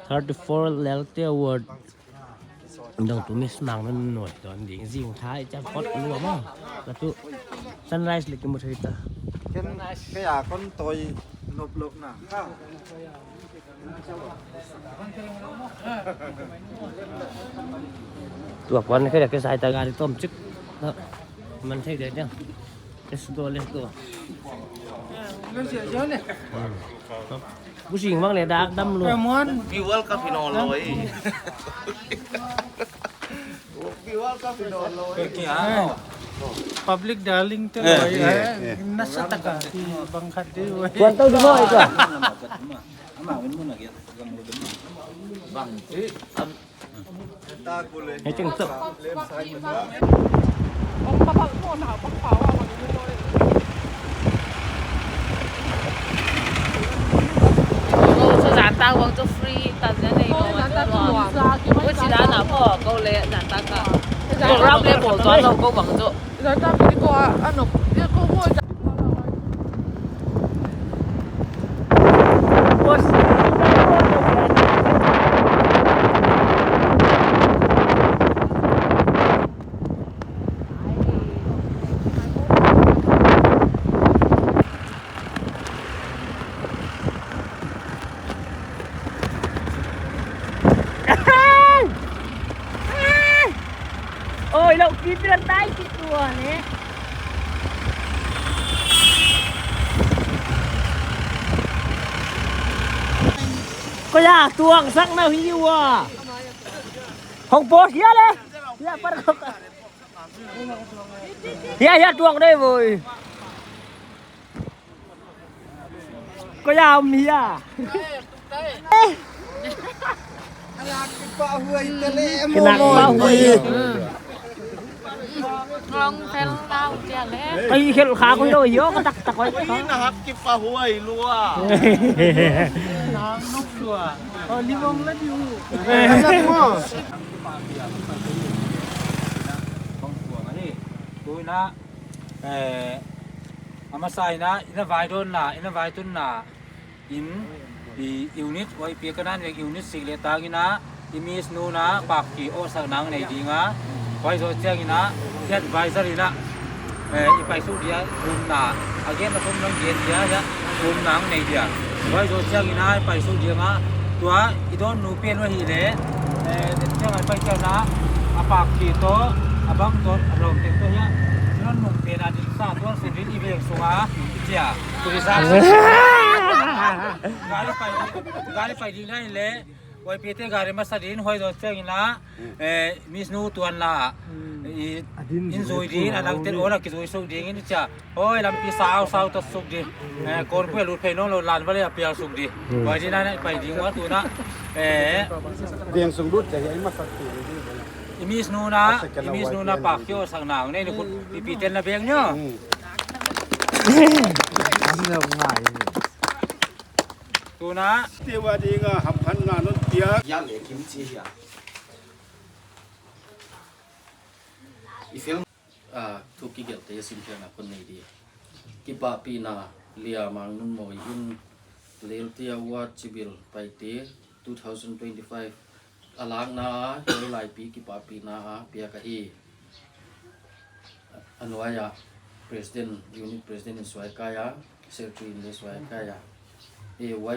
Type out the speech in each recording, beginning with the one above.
34 Reality Award đồng tụi mình mang lên nổi toàn điện gì cũng thái chắc hot luôn mà là tụ sunrise lịch một thời ta cái con tôi nộp lục nào tụi con cái là cái sai ta gà đi tôm chức đó mình thấy được nhá let's goผู้หญิงบ้างเลยดักดำเลยพี่ว่ากับพี่นอนเลยพี่ว่ากับพี่นอนเลย public darling tu nasa taka di bangkat dia Tuan tahu di mana itu? Macam tu. Giản ta uống cho free ta sẽ này có cái chỉ là nào bỏ câu lệ giản ta cả câu rap lên bổ toán đâu câu bằng chỗ giản ta phải có ăn nộp biết câu mua ôi lậu kín lên tay chị đùa nè có ya tuang sắc nào hiu à không bố kia đấy ya bắt không ya tuang đây rồi có ya ông đi à cái nặng bao nhiêu long theo tao chè lé cái khi khá có đâu hiểu có tắc coiนี่นะครับกิบปลาห้วยรัว น้องนกชัวลิมงแล้วดิวดูนะอามาใส่นะอินไวโดนนะอินไวตุนนะอินดียูนิตไว้เปียกันนั่นเองยูนิตสิเลตากินะอิมิสนูนะปากกีโอสักนังในดีงะไว้โซเชียลกินะเจ็ดไวซ์ลีนะอีไปสู้เดียรุนนะอาเกนมาทุ่มน้องเย็นเดียจะรุนนังในเดียไว้โซเชียลกินะไปสู้เดียงะตัวอีโดนนูเปียนว่าฮีเล่เจ้าไอ้ไปเจ้านะอาปากกีโตอาบังโตอาลงเต็มตัวเนี้ยนั่นหนุ่มเป็นอดีตสาวตัวสุรินอีเวกสุงาเจียตุริซาการไปดีได้เลยไว้เพียงแต่การมาสดินหอยโดนเจ้ากินะมิสนูตัวน่ะอินซูดีนะนักเตะโอ้นักกิจวัตรสุดดีนี่จ้ะโอ้ยลำปีสาวตัดสุดดีก่อนเพื่อหลุดเพลน้องเราลานไปเลยเปียสุดดีไว้ที่นั่นไปดีว่าตัวน่ะเรียงสมดุลแต่ยังมาสักที มิสนูนะปากเขียวสังหนังนี่คุณปีเต้นละเบียงเนาะตัวนะเที่ยวดีก็หับพันงานนั่นเตี้ยย่างเหล็กกิมจิอ่ะอีฟิลทุกกิจกรรมที่สิ่งที่นักคนนี้ดีกิบปีน่าเลียมังนุ่มมวยอินเลลเตียวัดจิบิลไปเต2025อลังนาเฮลายปีกิบปีน่าเปียกอีอันวายา President Unit President สวยกายา Secretary ในสวยกายา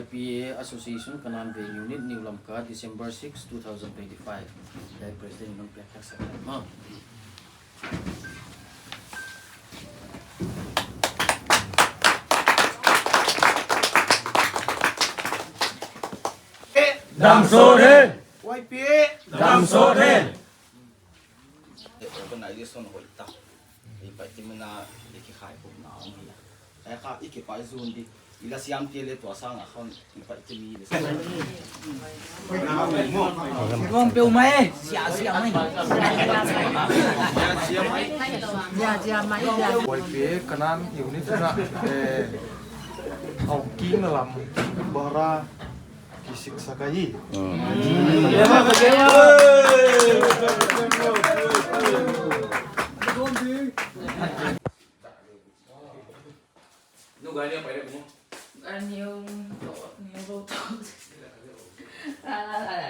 YPA Association kanan be Unit New Lamka December 6, 2025 dari Presiden ng Pihak Sakama Dam sore YPA ดำโซเดน คนไหนที่สนหัวตาอีไปที่มันน่าอีกขายผมน้องพี่แต่ข้าอีกไปซูนดีอีละสยามเตียเลยตัวสร้างอ่ะเขาอีไปจะมีเลยมองเปียวไหมเสียไหมไว้เปียกันนั่นอยู่นี่นะเอากิ้งลำบาราkisik sakai nu gaya dia pada kamu nhiều vô อะไร